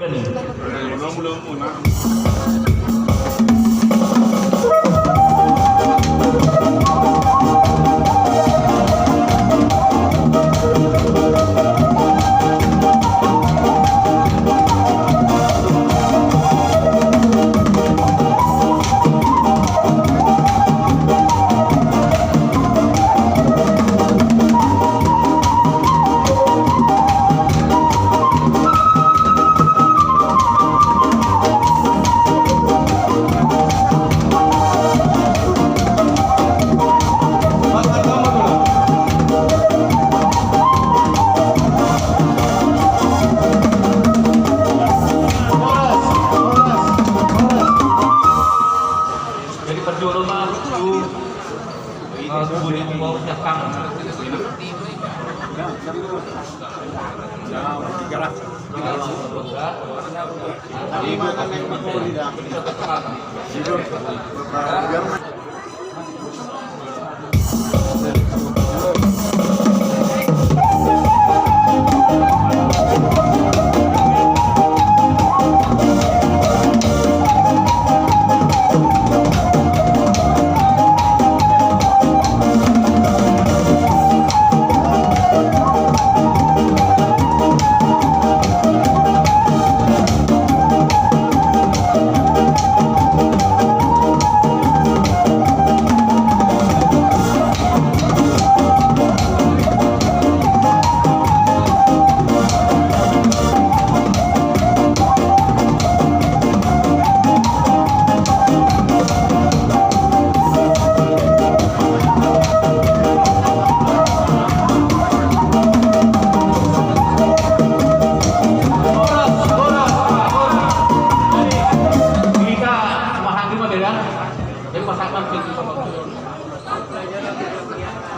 nih.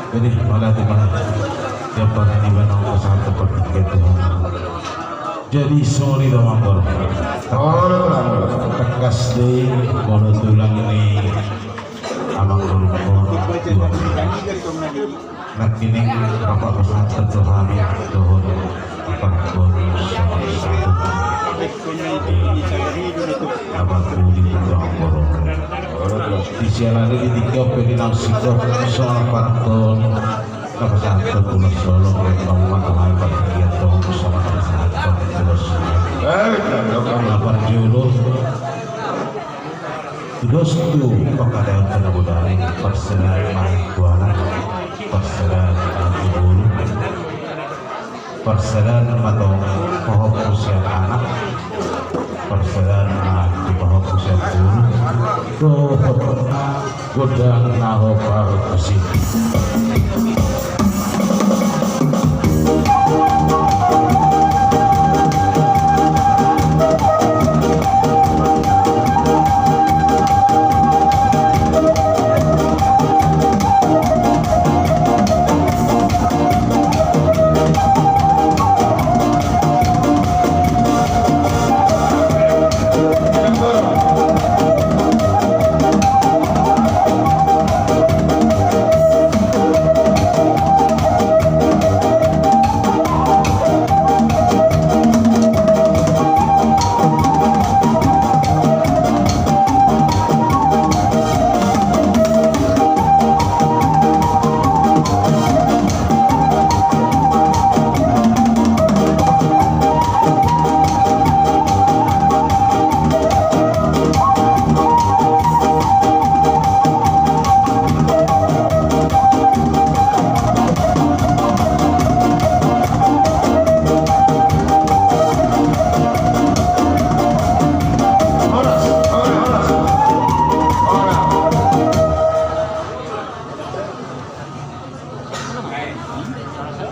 Jadi malah tiap hari di mana usaha tempat itu. Jadi sorry dong Ambor. Tegas deh kalau tulang ini abang dulu nak ini bapak pesantren Tuhan Tuhan Pakbon abang budi itu Ambor. Di siaran ini tiga penginang sikap soal parton pesantren Pulau Solo mereka mengatakan bagian dong bersama pesantren Pulau Solo. Lapar julu. Terus tu pakaian kena budaya persenan main kuala, persenan antibulu, persenan matong pohon usia anak, persenan di pohon usia bulu, rohot godang naho parut besi.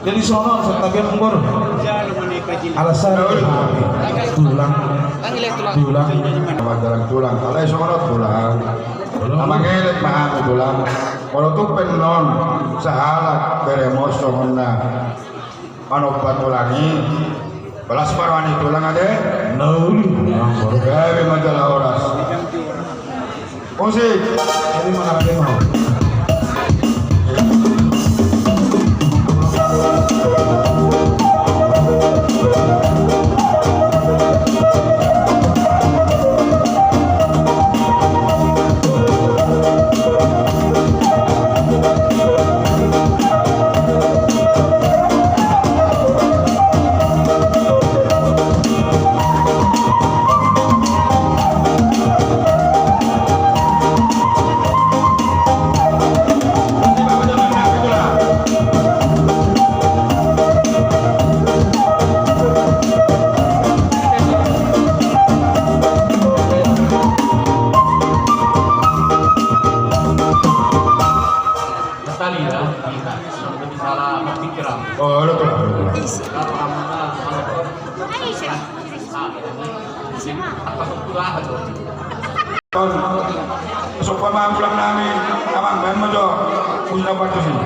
Jadi sono tapi menggur alasan tulang tulang kalau sono tulang mangelet mahal tulang kalau tuh penon sahalat beremosio mana manobat tulangi belas parwani tulang ada gawe majalah oras musik jadi mana lagi mau Ton, seumpama pulang nami, kamang ben mo jo, punya batu sih.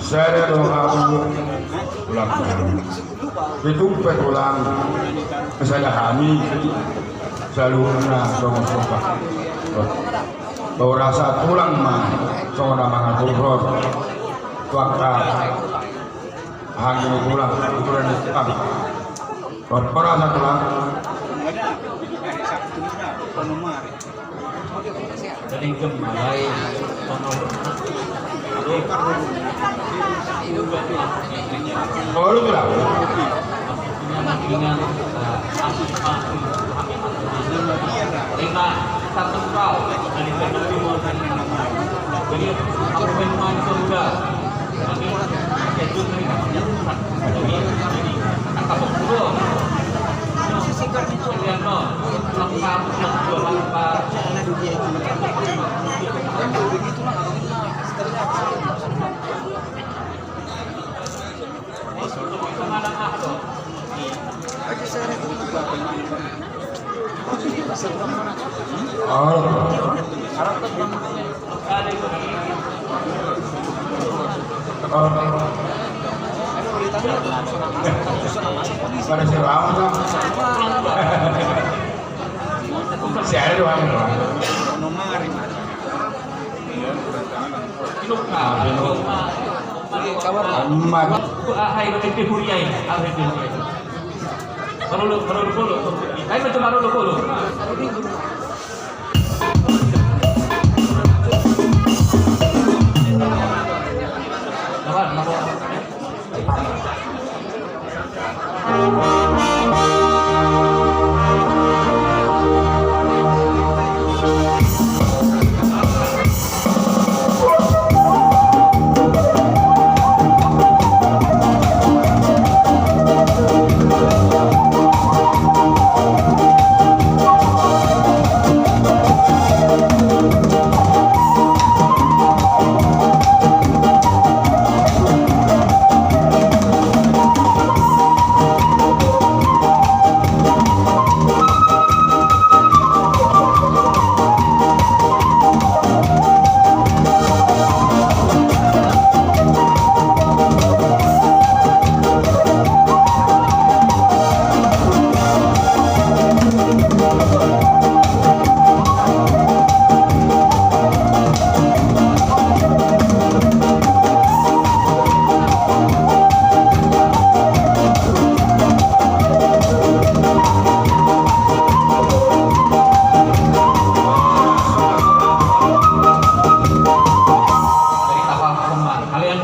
Saya doa ulang itu ulang saya kami selalu sama sobat bahwa rasa tulang mah sama nama turut waktu hangin tulang kami rasa tulang dari gemalai kalau lu bilang lima satu kau dari timur dan jadi aku memang surga jadi itu jadi apa pun sisihkan itu yang no lengkap dua lengkap begitu lah pada si Ram kan si ada doang amat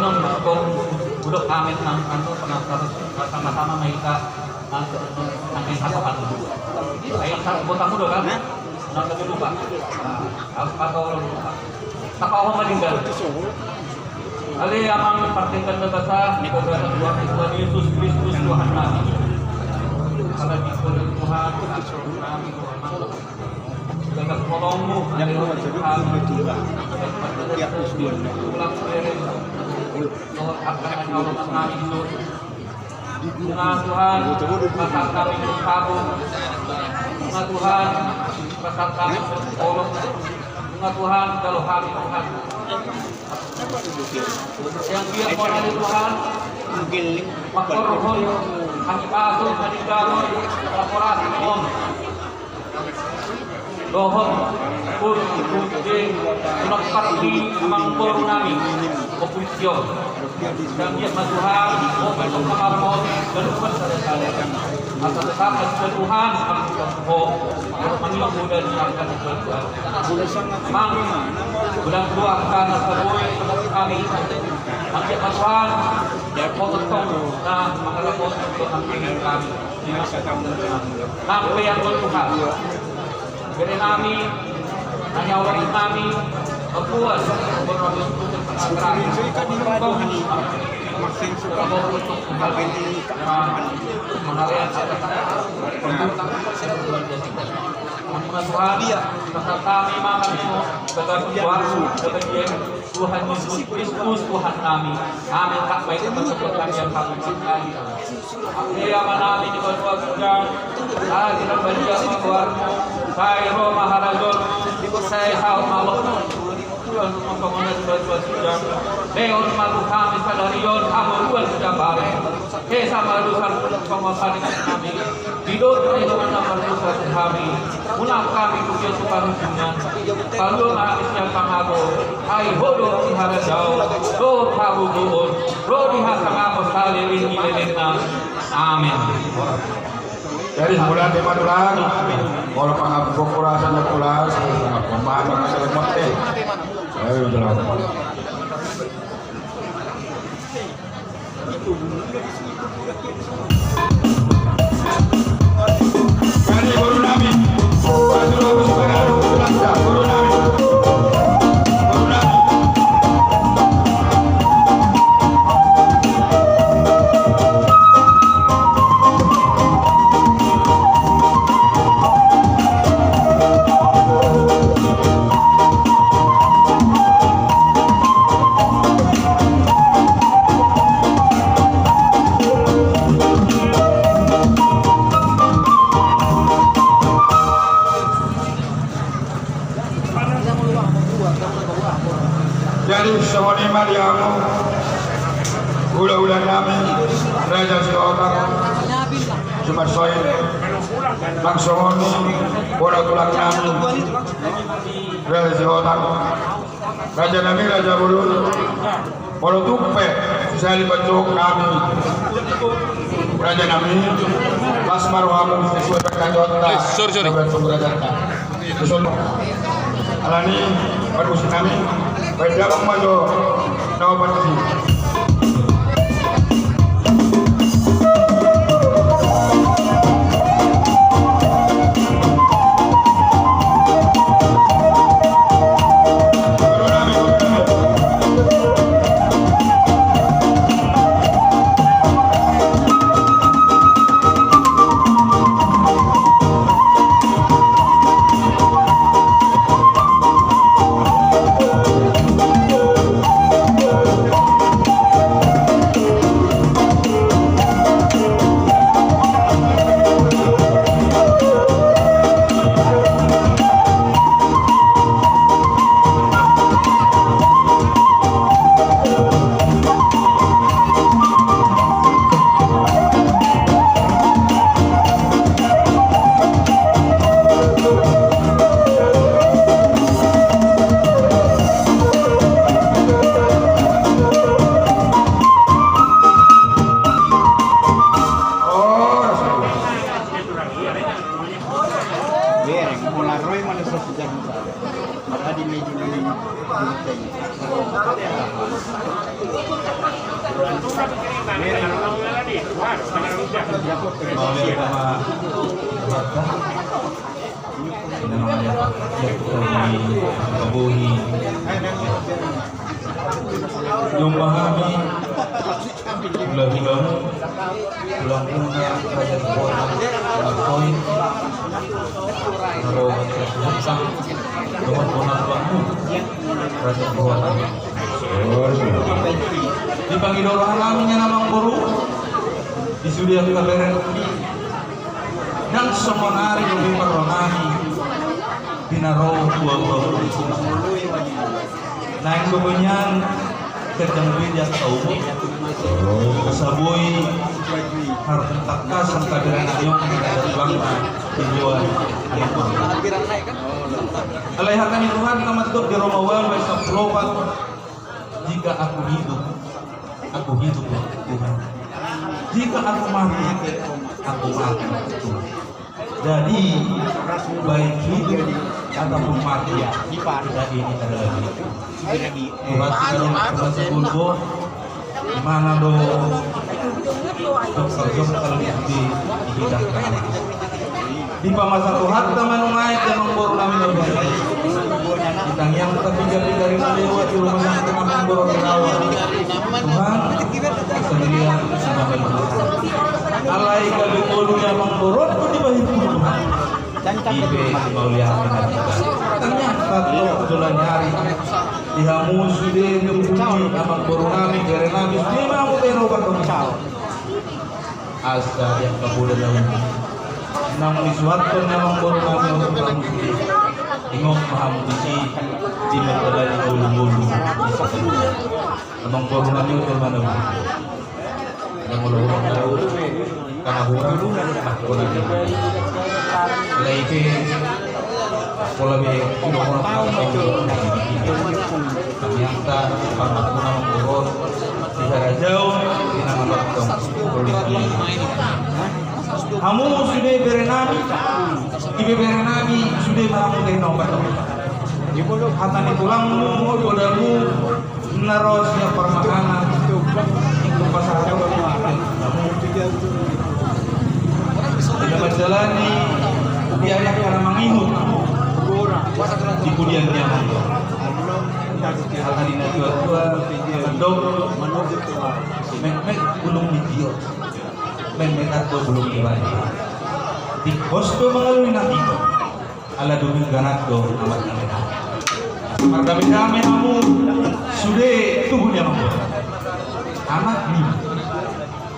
non kung budok kami ng sama-sama mahika ang kasapan mo. Ay butang mo kan? Nang lupa. Ang patawag lupa. Saka ako malinggan. Ali amang partingkan na basa ni Pagkatang Tuhan Yesus Kristus Tuhan namin. Kalagi ko ng Tuhan, namin ko amang dagat molong mo, yang Tuhan ulang sering Lord akan menolong kami Lord. Bunga Tuhan, pasal kami bersabung. Bunga Tuhan, pasal kami bertolong. Bunga Tuhan, kalau kami Tuhan yang dia morali Tuhan makorohon kami pasok kami gawon laporan om dohon pun di menepati mangkor nami oposisyon dan dia Tuhan untuk mengamal dan bersalah atas tetap Tuhan mengilang dan diangkat Tuhan mang bulan dua akan terbuai kami angkat Tuhan dan potong na mengalami untuk angkat kami di masa sampai yang Tuhan beri kami hanya orang kami membuat berbagai untuk mengalihkan Tuhan dia serta kami makan semua sebagai Tuhan Yesus Kristus Tuhan kami tak baik tersebut kami yang kami cintai dia menami di bawah hujan saya tidak berdia keluarmu saya roh maharajon saya hal malu Tuhan membangunnya sebuah hujan Deon malu kami sadarion kamu Tuhan sudah balik Kesa malukan penguasaan kami hidup dengan nama Tuhan kami ulang kami punya suka hubungan kalau habisnya pangago ai bodoh ihara jauh do tahu buun do dihasang aku salin ini lelena amin dari bulan di Madulang kalau pangabuk kurasa nyakulas pemaham selemot ayo jalan kali guru nami Pasur Sukarno Belanda guru nami jadi sehoni Mariamu ulah-ulah nami Raja Siotang Jumat Soin langsung ini bola-bola nami Raja Siotang Raja nami Raja Bulun bola tupe saya dibentuk kami Raja nami Lasmar Wamu sesuai berkajota sorry alani baru kami baik maju nomor Maulia nama Bapak ini namanya dari Kabuhi yung pahami ulang-ulang ulang-ulang kerajaan buatan Alkoin narobat kerajaan dengan punang-punang kerajaan buatan di Pangidorohan namin yang namang buru di Sudia Kaberen dan semonari lebih meronani pinaro buah-buah naik kebanyakan kerjaan bijak tahu kasaboy harta sang kabiran ayong dari bangsa dibuat alai hakani Tuhan kamatut di Romawan besok lopat jika aku hidup Tuhan jika aku mati Tuhan. Jadi baik hidup ataupun mati kita ini adalah Tuhan sekarang sebelum di mana dokter di bidang keamanan di pamasa Tuhan teman naik dan membor kami bidang yang tertinggal dari melewat di rumah yang tengah membor rawat Tuhan sendirian sama Tuhan alai kali ulu yang memborot pun di bawah Tuhan ibe maulia ternyata kebetulan nyari dihamu sudah nyembunyi amang borunami dari nabi dia mau terobat kau asa yang kabulan daun nang disuatkan amang borunami untuk kamu sudah ingok mahamu di matalah di bulu-bulu amang borunami untuk mana yang mula-mula tahu karena bukan pola lagi pola be orang tahu ternyata pangkuna mengurut secara jauh di nama Bapak kamu sudah berenami ibu berenami sudah melakukan nomor hatani tulangmu godamu narosnya permakanan itu pasal tidak menjalani biaya karena mengihut di kemudian dia akan dua mendok mek belum didiot mek atau belum dibayar di kosto mengalami nanti ala dulu ganat do amat nanti marga bedame kamu sudah tubuhnya membuat anak ini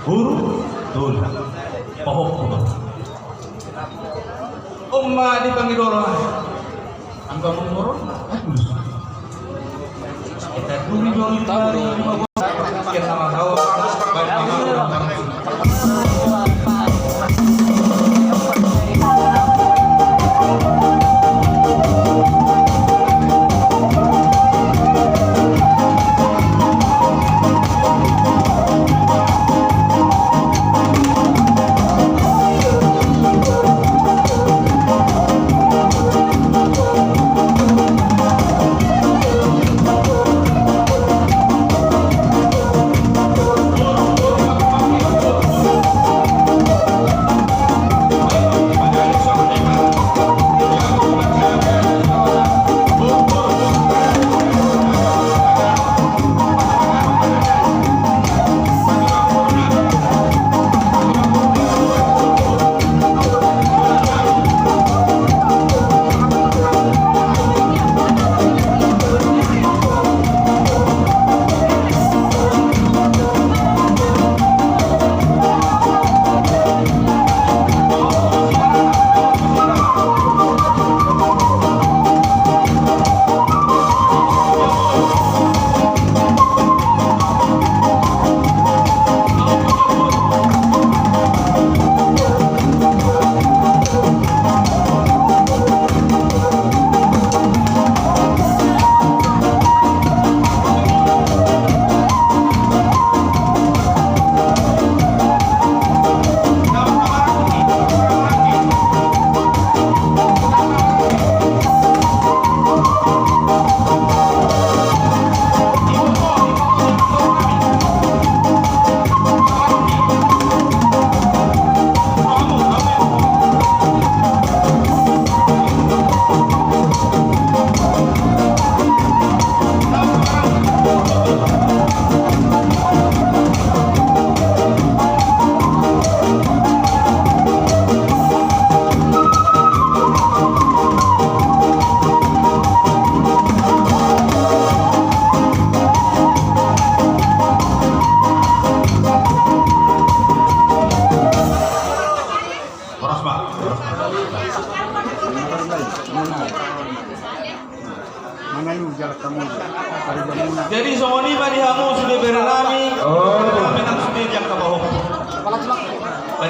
huruf dul pohon Umma di Pangidorohan angka menurun kita dulu jual dari kita sama tahu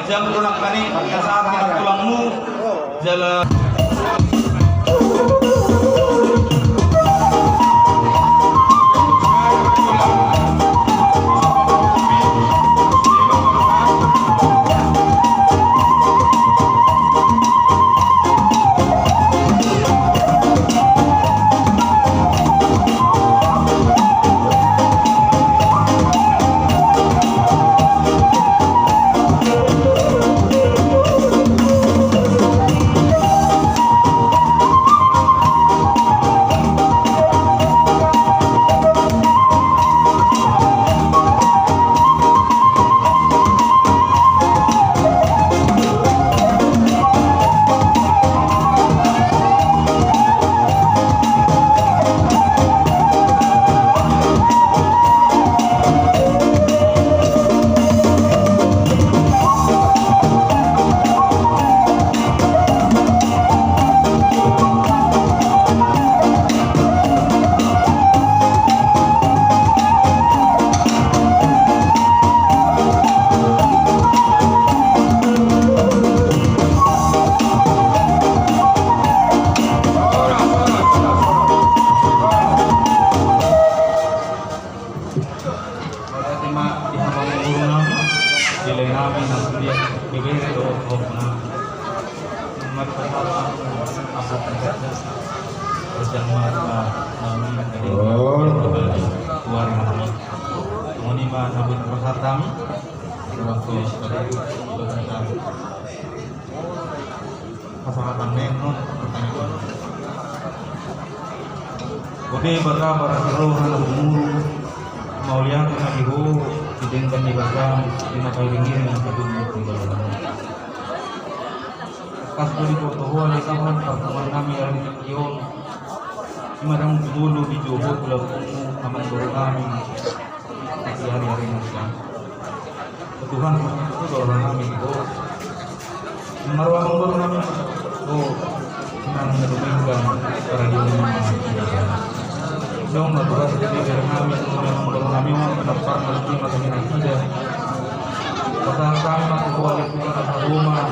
jam lunak kani saat kita tulangmu jalan. Oke, baka para seru na umuru maulian na iho idengkan di baka di makailingin ng kadungit ng balalang. Kasbuli ko toho alay kaman pertemuan kami hari iyon imadang dulu di Johor Pulau Kumu aman baru kami di hari-hari nanti. Tuhan itu dorongan kami itu marwah baru kami nang naduminggan para di rumah. Dong natural seperti dari kami memang baru kami mau mendapat rezeki macam ini tidak. Pasal kami masuk kualitas kita rumah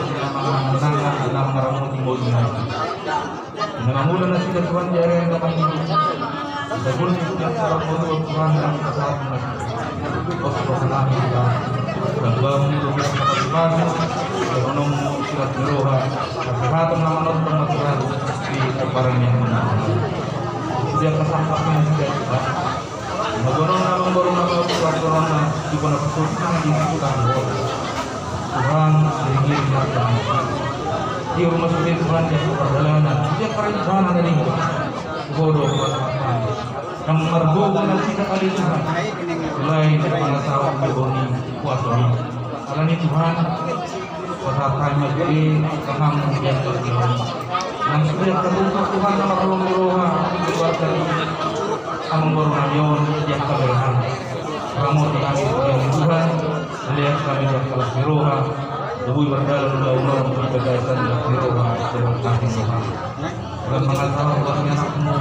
menangkan dalam ngaramu timbulnya. Dengan mudah nasi dan Tuhan jari yang datang ini. Sebelum itu yang salah foto Tuhan yang kesalahan mengasih. Kau kami kita dan bangun untuk kita ekonom silat meroha kesehatan namanot pematuran di keparan yang menang. Sudah kesampaian sudah kita. Magonong namun baru nama corona di pondok pesantren di Tuhan. Tuhan sehingga kita di rumah sakit Tuhan yang perjalanan setiap perencanaan dari bodoh yang memergokan kita kali Tuhan selain daripada sawah berboni kuasa ini alani Tuhan kuasa kami jadi paham yang terjadi dan setiap terbuka Tuhan nama kalau meroha keluarga amang baru nabion yang keberhan kamu kami yang Tuhan melihat kami yang telah meroha lebih berdalam dalam ibadah dan meroha terima kasih Tuhan dan mengatakan anakmu